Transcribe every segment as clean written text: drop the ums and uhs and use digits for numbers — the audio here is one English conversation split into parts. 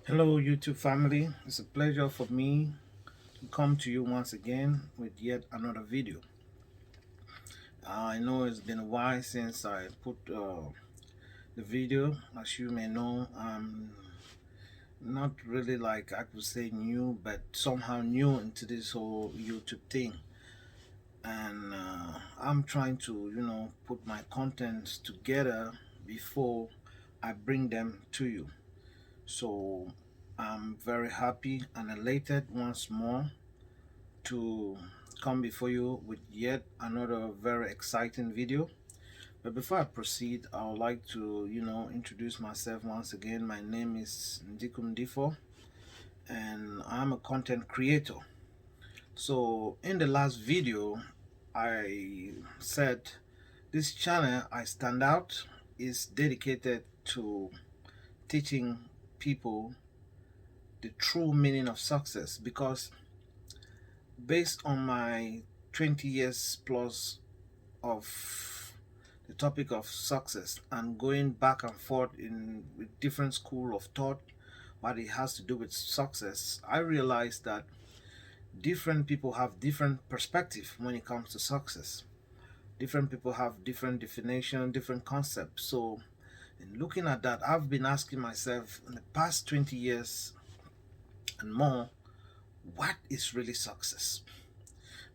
Hello, YouTube family. It's a pleasure for me to come to you once again with yet another video. I know it's been a while since I put the video. As you may know, I'm not really like I could say new, but somehow new into this whole YouTube thing. And I'm trying to, put my contents together before I bring them to you. So I'm very happy and elated once more to come before you with yet another very exciting video. But before I proceed, I would like to, introduce myself once again. My name is Ndikum Difo, and I'm a content creator. So in the last video, I said this channel I stand out is dedicated to teaching people the true meaning of success, because based on my 20 years plus of the topic of success and going back and forth in with different school of thought what it has to do with success, I realized that different people have different perspective when it comes to success. Different people have different definition, different concepts. So in looking at that, I've been asking myself in the past 20 years and more, what is really success?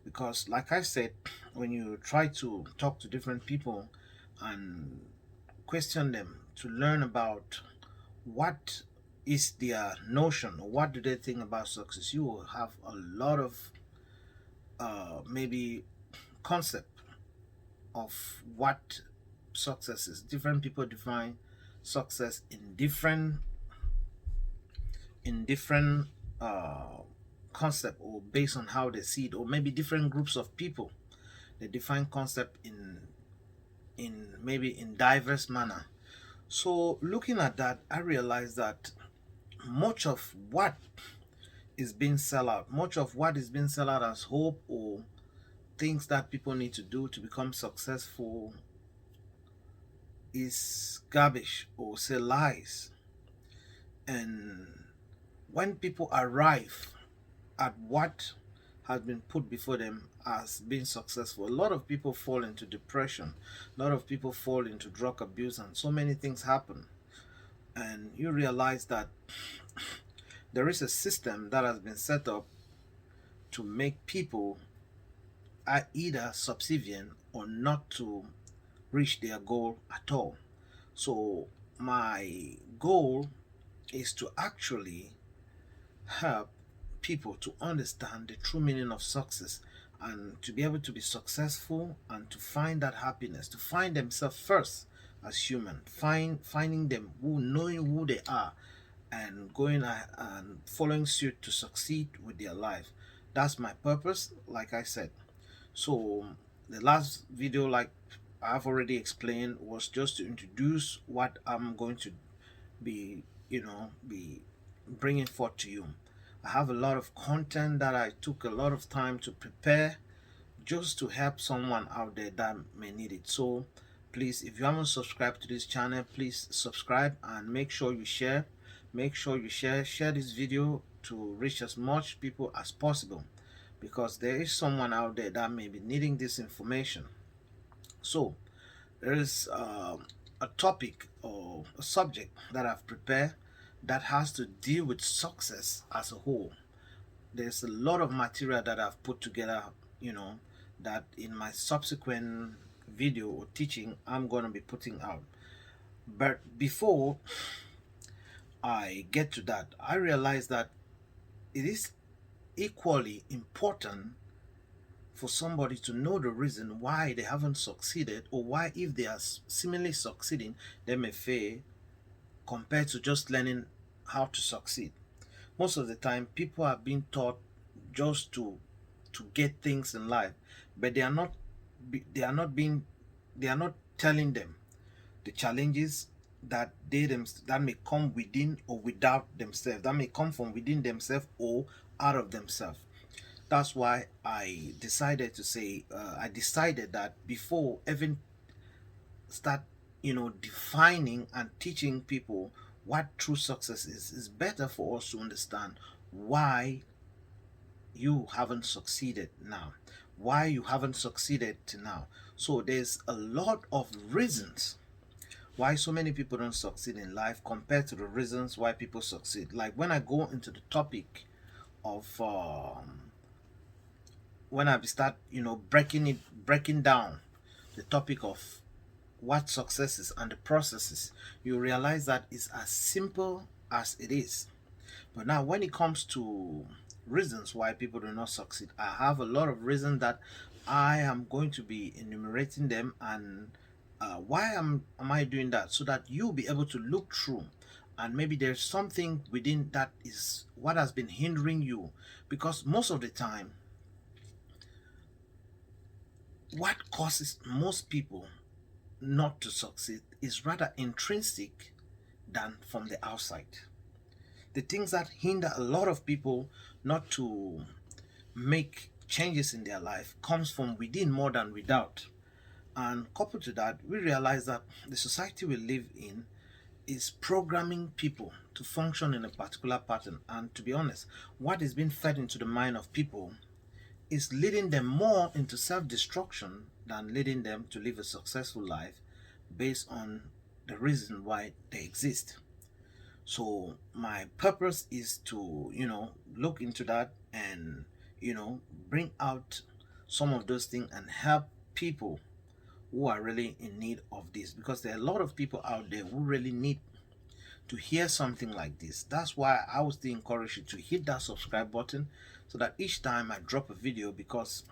Because like I said, when you try to talk to different people and question them to learn about what is their notion or what do they think about success, you will have a lot of maybe concept of what success is. Different people define success in different uh, concept, or based on how they see it, or maybe different groups of people they define concept in maybe in diverse manner. So looking at that, I realized that much of what is being sell out, much of what is being sell out as hope or things that people need to do to become successful is garbage or say lies. And when people arrive at what has been put before them as being successful, a lot of people fall into depression, a lot of people fall into drug abuse, and so many things happen. And you realize that there is a system that has been set up to make people are either subservient or not to reach their goal at all. So my goal is to actually help people to understand the true meaning of success and to be able to be successful and to find that happiness, to find themselves first as human, finding them, who knowing who they are, and going and following suit to succeed with their life. That's my purpose, like I said. So the last video, like I've already explained, was just to introduce what I'm going to be, be bringing forth to you. I have a lot of content that I took a lot of time to prepare just to help someone out there that may need it. So please, if you haven't subscribed to this channel, please subscribe and make sure you share. Make sure you share this video to reach as much people as possible, because there is someone out there that may be needing this information. So there is a topic or a subject that I've prepared that has to deal with success as a whole. There's a lot of material that I've put together, you know, that in my subsequent video or teaching I'm going to be putting out. But before I get to that, I realize that it is equally important for somebody to know the reason why they haven't succeeded, or why, if they are seemingly succeeding, they may fail, compared to just learning how to succeed. Most of the time people are being taught just to get things in life, but they are not being they are not telling them the challenges that that may come within or without themselves, that may come from within themselves or out of themselves. That's why I decided that before even start defining and teaching people what true success is, it's better for us to understand why you haven't succeeded now, why you haven't succeeded to now. So there's a lot of reasons why so many people don't succeed in life compared to the reasons why people succeed. Like when I go into the topic of when I start, breaking down the topic of what success is and the processes, you realize that it's as simple as it is. But now, when it comes to reasons why people do not succeed, I have a lot of reasons that I am going to be enumerating them. And why am I doing that? So that you'll be able to look through, and maybe there's something within that is what has been hindering you. Because most of the time, what causes most people not to succeed is rather intrinsic than from the outside. The things that hinder a lot of people not to make changes in their life comes from within more than without. And coupled to that, we realize that the society we live in is programming people to function in a particular pattern. And to be honest, what is being fed into the mind of people is leading them more into self-destruction than leading them to live a successful life based on the reason why they exist. So my purpose is to, look into that and, bring out some of those things and help people who are really in need of this, because there are a lot of people out there who really need to hear something like this. That's why I would still encourage you to hit that subscribe button, so that each time I drop a video, because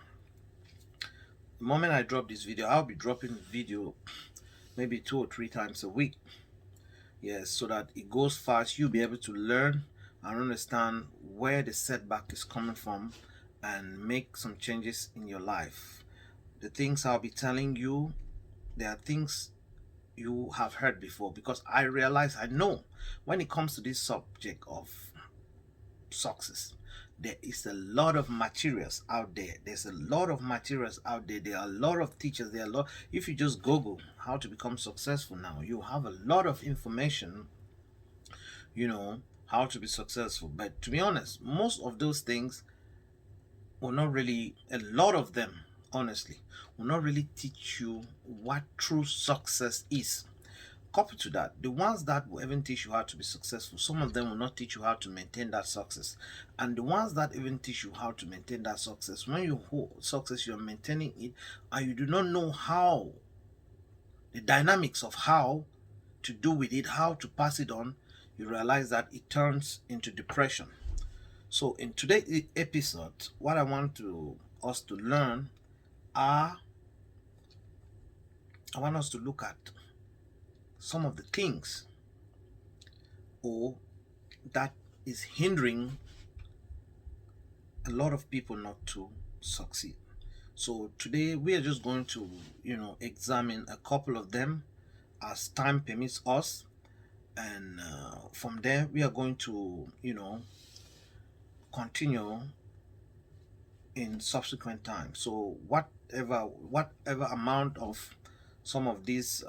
the moment I drop this video, I'll be dropping video maybe 2 or 3 times a week. Yes, so that it goes fast. You'll be able to learn and understand where the setback is coming from and make some changes in your life. The things I'll be telling you, there are things you have heard before, because I know when it comes to this subject of success, there is a lot of materials out there. There's a lot of materials out there. There are a lot of teachers. There are a lot. If you just Google how to become successful now, you have a lot of information, how to be successful. But to be honest, most of those things will not really, a lot of them, honestly, will not really teach you what true success is. Coupled to that, the ones that will even teach you how to be successful, some of them will not teach you how to maintain that success. And the ones that even teach you how to maintain that success, when you hold success, you're maintaining it, and you do not know how, the dynamics of how to do with it, how to pass it on, you realize that it turns into depression. So in today's episode, what I want us to learn are, I want us to look at some of the things or that is hindering a lot of people not to succeed. So today we are just going to, examine a couple of them as time permits us, and from there we are going to, continue in subsequent time. So whatever amount of some of these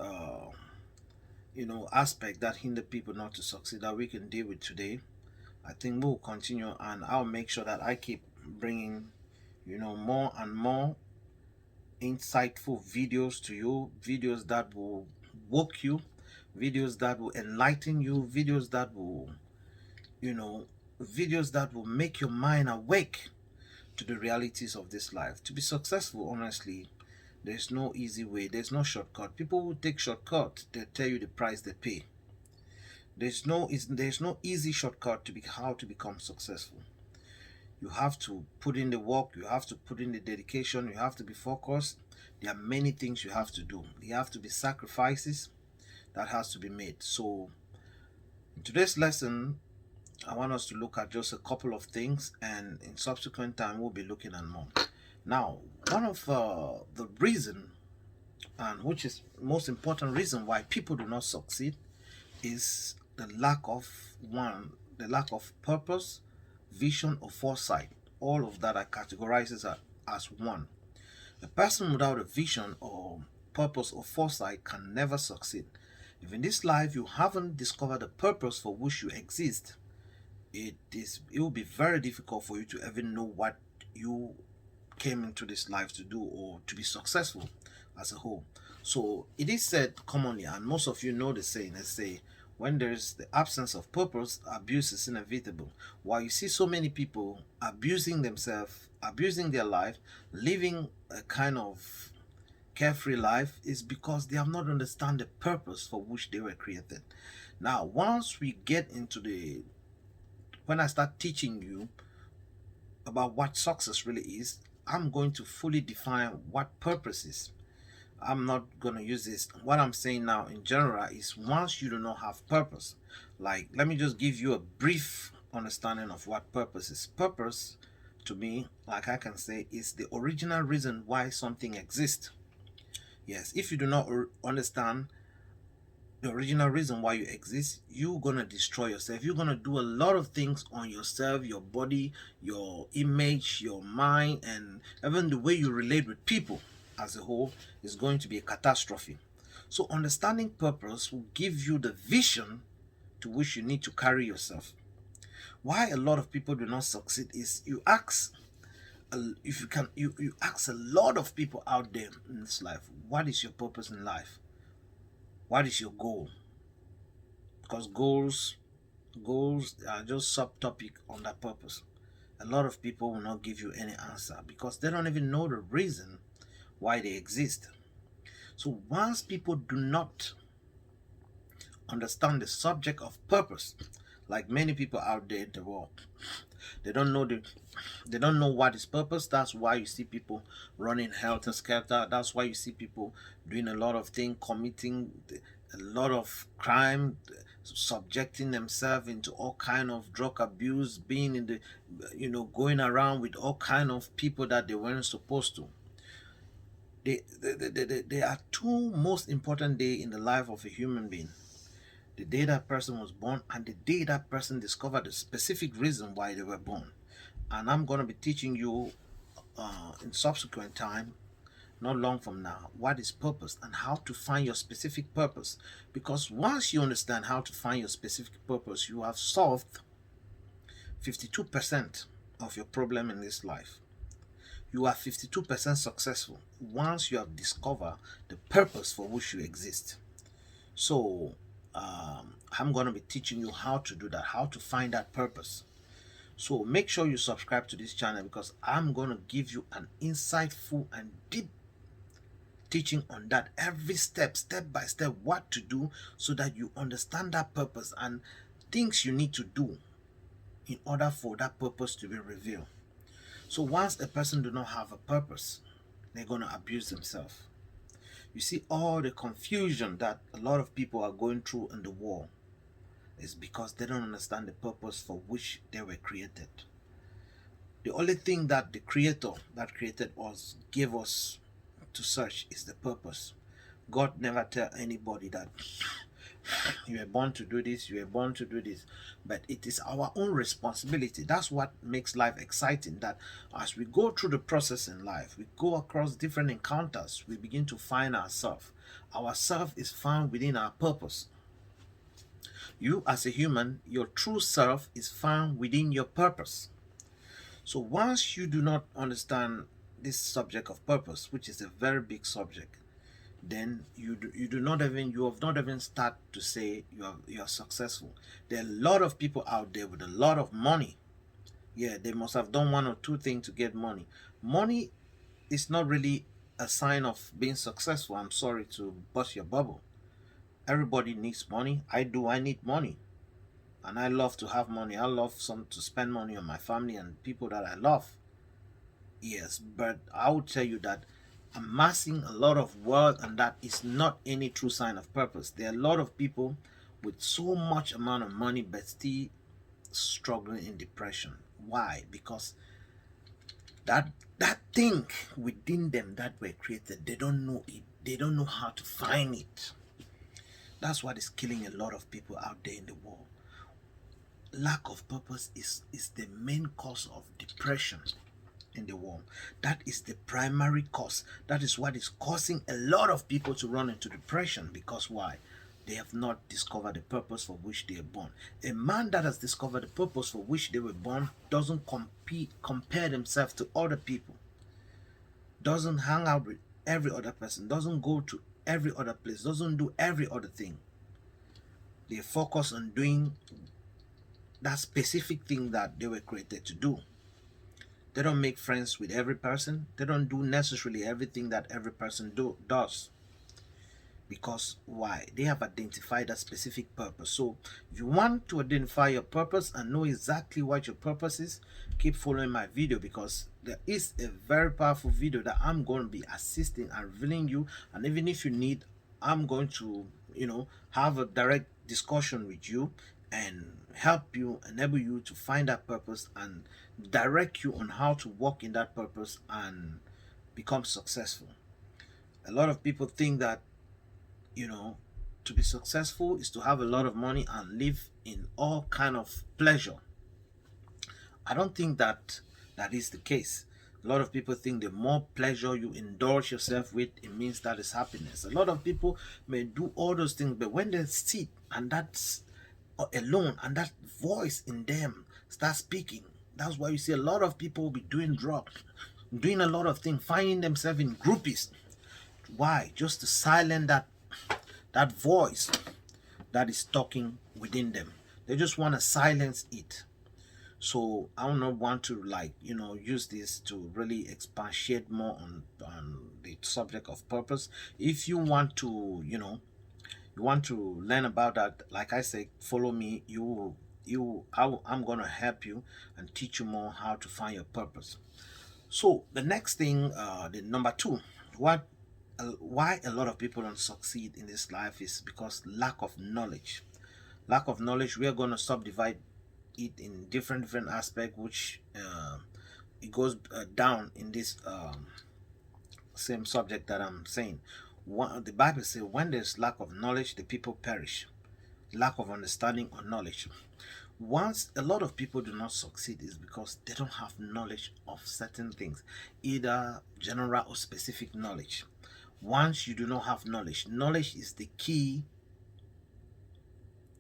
aspect that hinder people not to succeed that we can deal with today, I think we'll continue, and I'll make sure that I keep bringing more and more insightful videos to you, videos that will woke you, videos that will enlighten you, videos that will make your mind awake to the realities of this life. To be successful, honestly, there's no easy way, there's no shortcut. People who take shortcut, they tell you the price they pay. There's no easy shortcut to how to become successful. You have to put in the work, you have to put in the dedication, you have to be focused. There are many things you have to do. There have to be sacrifices that has to be made. So in today's lesson, I want us to look at just a couple of things, and in subsequent time we'll be looking at more. Now, one of the reason, and which is most important reason why people do not succeed, is the lack of purpose, vision, or foresight. All of that are categorized as one. A person without a vision or purpose or foresight can never succeed. If in this life you haven't discovered the purpose for which you exist, it will be very difficult for you to even know what you came into this life to do or to be successful as a whole. So it is said commonly, and most of you know the saying, they say, when there's the absence of purpose, abuse is inevitable. While you see so many people abusing themselves, abusing their life, living a kind of carefree life, is because they have not understand the purpose for which they were created. Now, once we get into the when I start teaching you about what success really is, I'm going to fully define what purpose is. I'm not going to use this. What I'm saying now in general is once you do not have purpose, like let me just give you a brief understanding of what purpose is. Purpose to me, like I can say, is the original reason why something exists. Yes, if you do not understand the original reason why you exist, you're gonna destroy yourself. You're gonna do a lot of things on yourself, your body, your image, your mind, and even the way you relate with people as a whole is going to be a catastrophe. So understanding purpose will give you the vision to which you need to carry yourself. Why a lot of people do not succeed is you ask, if you can, you ask a lot of people out there in this life, what is your purpose in life? What is your goal? Because goals are just subtopic on that purpose. A lot of people will not give you any answer because they don't even know the reason why they exist. So once people do not understand the subject of purpose, like many people out there in the world, they don't know what is purpose. That's why you see people running helter skelter. That's why you see people doing a lot of things, committing a lot of crime, subjecting themselves into all kind of drug abuse, being in the going around with all kind of people that they weren't supposed to. There are two most important days in the life of a human being: the day that person was born and the day that person discovered the specific reason why they were born. And I'm going to be teaching you in subsequent time, not long from now, what is purpose and how to find your specific purpose. Because once you understand how to find your specific purpose, you have solved 52% of your problem in this life. You are 52% successful once you have discovered the purpose for which you exist. So I'm going to be teaching you how to do that, how to find that purpose. So make sure you subscribe to this channel because I'm going to give you an insightful and deep teaching on that, every step by step, what to do so that you understand that purpose and things you need to do in order for that purpose to be revealed. So once a person do not have a purpose, they're going to abuse themselves. You see, all the confusion that a lot of people are going through in the world is because they don't understand the purpose for which they were created. The only thing that the creator that created us gave us to search is the purpose. God never tell anybody that you were born to do this, you were born to do this, but it is our own responsibility. That's what makes life exciting, that as we go through the process in life, we go across different encounters, we begin to find ourselves. Ourself is found within our purpose. You as a human, your true self is found within your purpose. So once you do not understand this subject of purpose, which is a very big subject, then you have not even start to say you are successful. There are a lot of people out there with a lot of money. Yeah, they must have done one or two things to get money. Money is not really a sign of being successful. I'm sorry to bust your bubble. Everybody needs money. I need money, and I love to have money. I love to spend money on my family and people that I love. Yes, but I would tell you that amassing a lot of wealth and that is not any true sign of purpose. There are a lot of people with so much amount of money but still struggling in depression. Why? Because that thing within them that were created, they don't know it. They don't know how to find it. That's what is killing a lot of people out there in the world. Lack of purpose is the main cause of depression in the world. That is the primary cause. That is what is causing a lot of people to run into depression. Because why? they have not discovered the purpose for which they are born. A man that has discovered the purpose for which they were born doesn't compare themselves to other people, doesn't hang out with every other person, doesn't go to every other place, doesn't do every other thing. They focus on doing that specific thing that they were created to do. They don't make friends with every person. They don't do necessarily everything that every person does. Because why? They have identified a specific purpose. So if you want to identify your purpose and know exactly what your purpose is, keep following my video, because there is a very powerful video that I'm going to be assisting and revealing you. And even if you need, I'm going to have a direct discussion with you and help you, enable you to find that purpose and direct you on how to walk in that purpose and become successful. A lot of people think that to be successful is to have a lot of money and live in all kind of pleasure. I don't think that is the case. A lot of people think the more pleasure you indulge yourself with, it means that is happiness. A lot of people may do all those things, but when they sit and that's alone and that voice in them starts speaking, that's why you see a lot of people will be doing drugs, doing a lot of things, finding themselves in groupies. Why? Just to silence that voice that is talking within them. They just want to silence it. So I don't want to use this to really expatiate more on the subject of purpose. If you want to learn about that, like I say, follow me. I'm gonna help you and teach you more how to find your purpose. So the next thing, the number 2, why a lot of people don't succeed in this life is because lack of knowledge. Lack of knowledge. We are going to subdivide it in different aspects, which it goes down in this same subject that I'm saying. The Bible says, when there's lack of knowledge, the people perish. Lack of understanding or knowledge. Once a lot of people do not succeed is because they don't have knowledge of certain things, either general or specific knowledge. Once you do not have knowledge is the key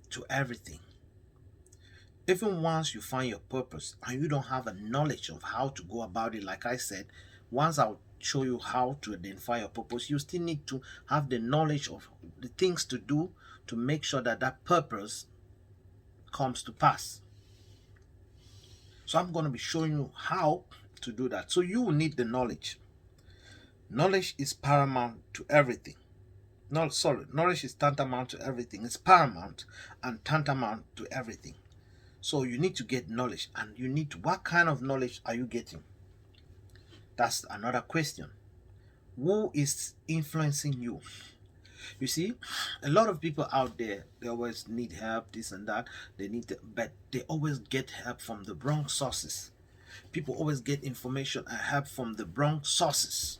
to everything. Even once you find your purpose and you don't have a knowledge of how to go about it, like I said, once I'll show you how to identify your purpose, you still need to have the knowledge of the things to do to make sure that that purpose comes to pass. So I'm going to be showing you how to do that. So you will need the knowledge. Knowledge is paramount to everything. Knowledge is tantamount to everything. It's paramount and tantamount to everything. So you need to get knowledge, and what kind of knowledge are you getting? That's another question. Who is influencing you? You see, a lot of people out there, they always need help, this and that. But they always get help from the wrong sources. People always get information and help from the wrong sources.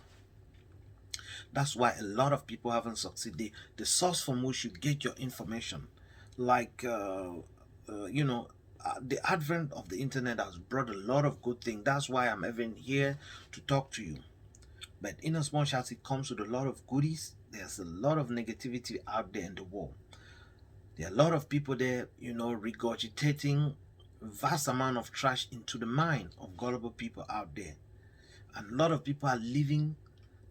That's why a lot of people haven't succeeded. The source from which you get your information, like the advent of the internet has brought a lot of good things. That's why I'm even here to talk to you. But in as much as it comes with a lot of goodies, there's a lot of negativity out there in the world. There are a lot of people there, regurgitating vast amount of trash into the mind of gullible people out there. And a lot of people are living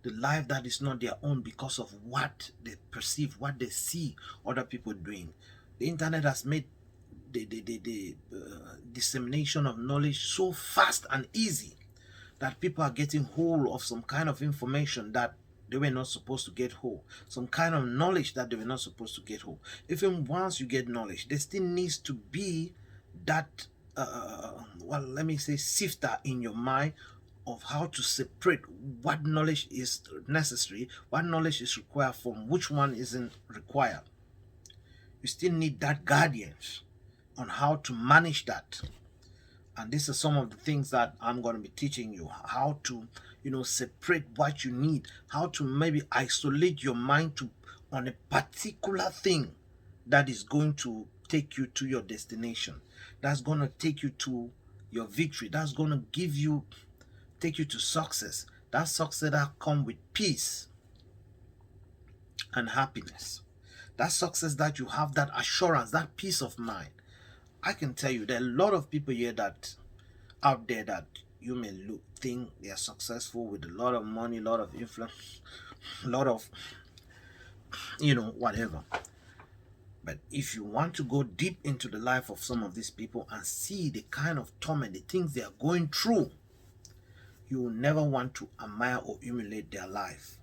the life that is not their own because of what they perceive, what they see other people doing. The internet has made the dissemination of knowledge so fast and easy that people are getting hold of some kind of information that they were not supposed to get hold, some kind of knowledge that they were not supposed to get hold. Even once you get knowledge, there still needs to be that let me say sifter in your mind of how to separate what knowledge is necessary, what knowledge is required from which one isn't required. You still need that guidance on how to manage that. And these are some of the things that I'm going to be teaching you, how to separate what you need, how to maybe isolate your mind on a particular thing that is going to take you to your destination, that's going to take you to your victory, that's going to take you to success. That success that comes with peace and happiness. that success that you have, that assurance, that peace of mind. I can tell you there are a lot of people here that out there that you may think they are successful with a lot of money, a lot of influence, a lot of whatever. But if you want to go deep into the life of some of these people and see the kind of torment, the things they are going through, you will never want to admire or emulate their life.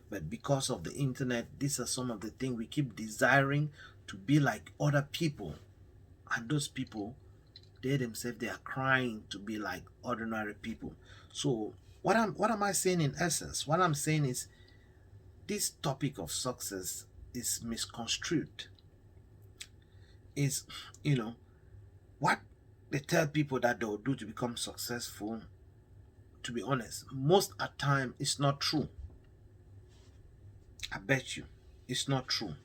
But because of the internet, these are some of the things we keep desiring to be like other people. And those people, they themselves, they are crying to be like ordinary people. So what am I saying in essence? What I'm saying is this topic of success is misconstrued. Is what they tell people that they will do to become successful, to be honest, most at time it's not true. I bet you it's not true.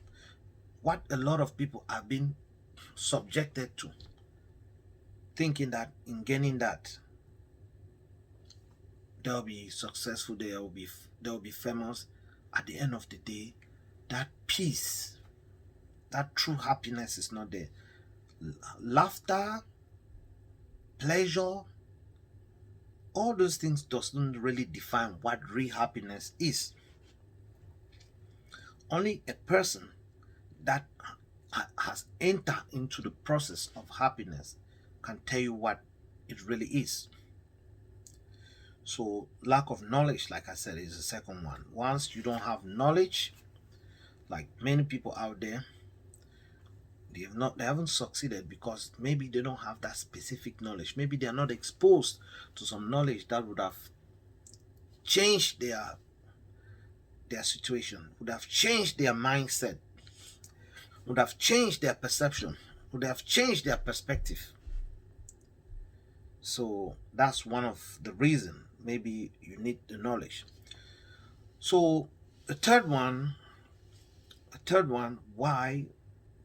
What a lot of people have been subjected to, thinking that in gaining that they'll be successful, they'll be famous. At the end of the day, that peace, that true happiness is not there. Laughter, pleasure, all those things doesn't really define what real happiness is. Only a person that has entered into the process of happiness can tell you what it really is. So lack of knowledge, like I said, is the second one. Once you don't have knowledge, like many people out there, they haven't succeeded because maybe they don't have that specific knowledge. Maybe they are not exposed to some knowledge that would have changed their situation, would have changed their mindset, would have changed their perception, would have changed their perspective. So that's one of the reasons maybe you need the knowledge. So the third one, why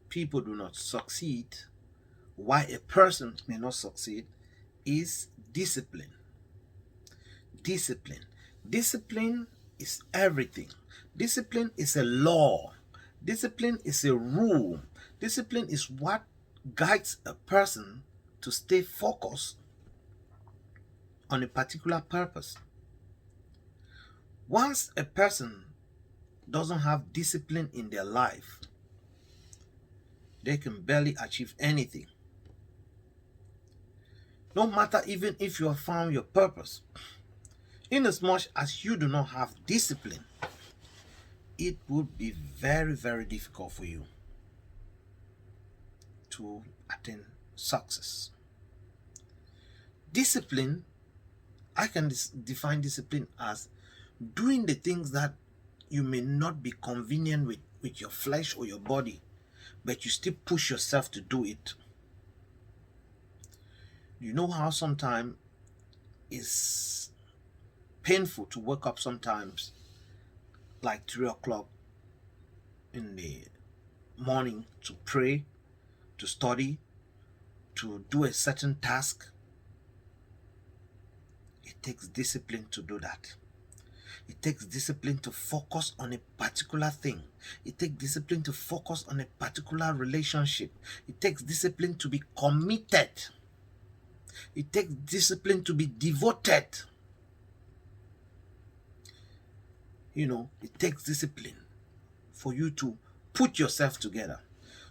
people do not succeed, why a person may not succeed, is discipline. Discipline is everything. Discipline is a law. Discipline is a rule. Discipline is what guides a person to stay focused on a particular purpose. Once a person doesn't have discipline in their life, they can barely achieve anything. No matter even if you have found your purpose, inasmuch as you do not have discipline, it would be very, very difficult for you to attain success. Discipline, I can define discipline as doing the things that you may not be convenient with your flesh or your body, but you still push yourself to do it. You know how sometimes it's painful to wake up sometimes like 3 o'clock in the morning to pray, to study, to do a certain task. It takes discipline to do that. It takes discipline to focus on a particular thing. It takes discipline to focus on a particular relationship. It takes discipline to be committed. It takes discipline to be devoted. It takes discipline for you to put yourself together.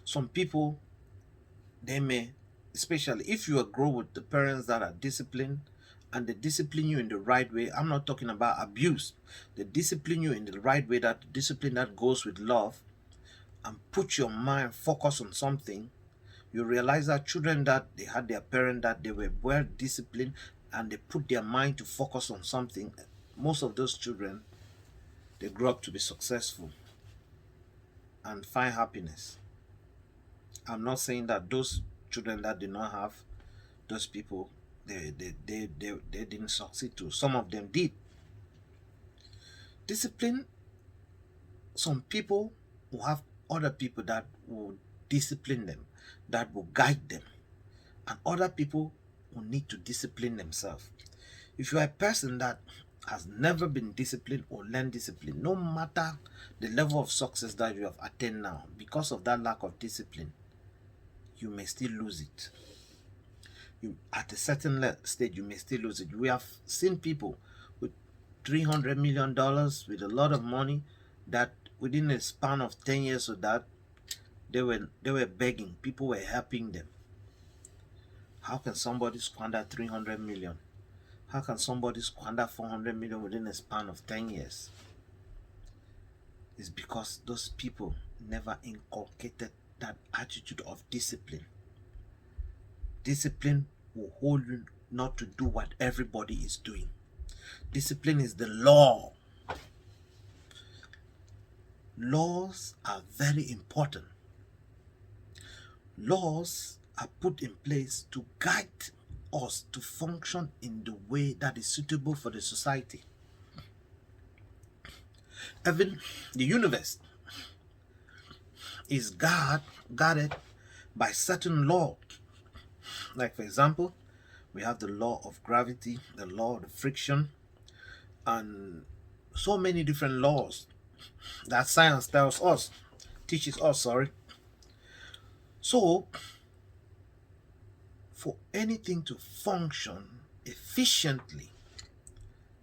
Some people, they may, especially if you grow with the parents that are disciplined, and they discipline you in the right way. I'm not talking about abuse. They discipline you in the right way, that discipline that goes with love, and put your mind focused on something. You realize that children that they had their parent that they were well disciplined and they put their mind to focus on something, most of those children, they grow up to be successful and find happiness. I'm not saying that those children that did not have those people, they didn't succeed too. Some of them did. Discipline, some people will have other people that will discipline them, that will guide them, and other people will need to discipline themselves. If you are a person that has never been disciplined or learned discipline, no matter the level of success that you have attained now, because of that lack of discipline, you may still lose it. At a certain stage, you may still lose it. We have seen people with $300 million, with a lot of money, that within a span of 10 years or that, they were begging. People were helping them. How can somebody squander 300 million? How can somebody squander 400 million within a span of 10 years? It's because those people never inculcated that attitude of discipline. Discipline will hold you not to do what everybody is doing. Discipline is the law. Laws are very important. Laws are put in place to guide us to function in the way that is suitable for the society. Even the universe is guarded by certain laws. Like, for example, we have the law of gravity, the law of the friction, and so many different laws that science teaches us. So, for anything to function efficiently,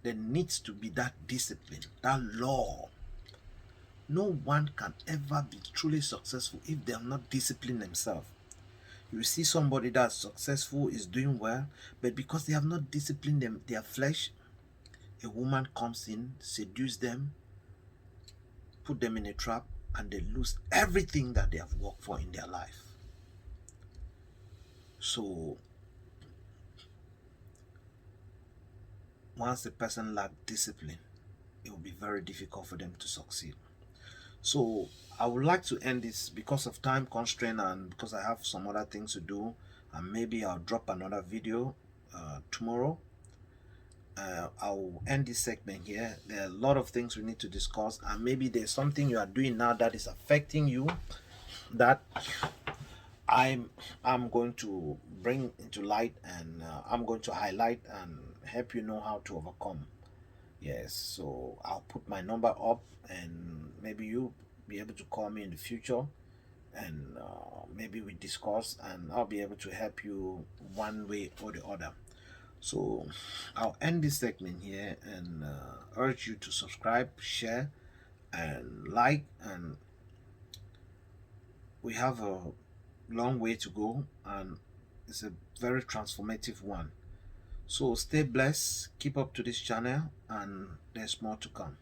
there needs to be that discipline, that law. No one can ever be truly successful if they are not disciplined themselves. You see somebody that's successful, is doing well, but because they have not disciplined their flesh, a woman comes in, seduce them, put them in a trap, and they lose everything that they have worked for in their life. So once the person lacks discipline, it will be very difficult for them to succeed. So I would like to end this because of time constraint and because I have some other things to do, and maybe I'll drop another video tomorrow. I'll end this segment here. There are a lot of things we need to discuss, and maybe there's something you are doing now that is affecting you that I'm going to bring into light, and I'm going to highlight and help you know how to overcome. Yes, so I'll put my number up, and maybe you'll be able to call me in the future, and maybe we discuss, and I'll be able to help you one way or the other. So I'll end this segment here, and urge you to subscribe, share, and like. And we have a long way to go, and it's a very transformative one. So stay blessed, keep up to this channel, and there's more to come.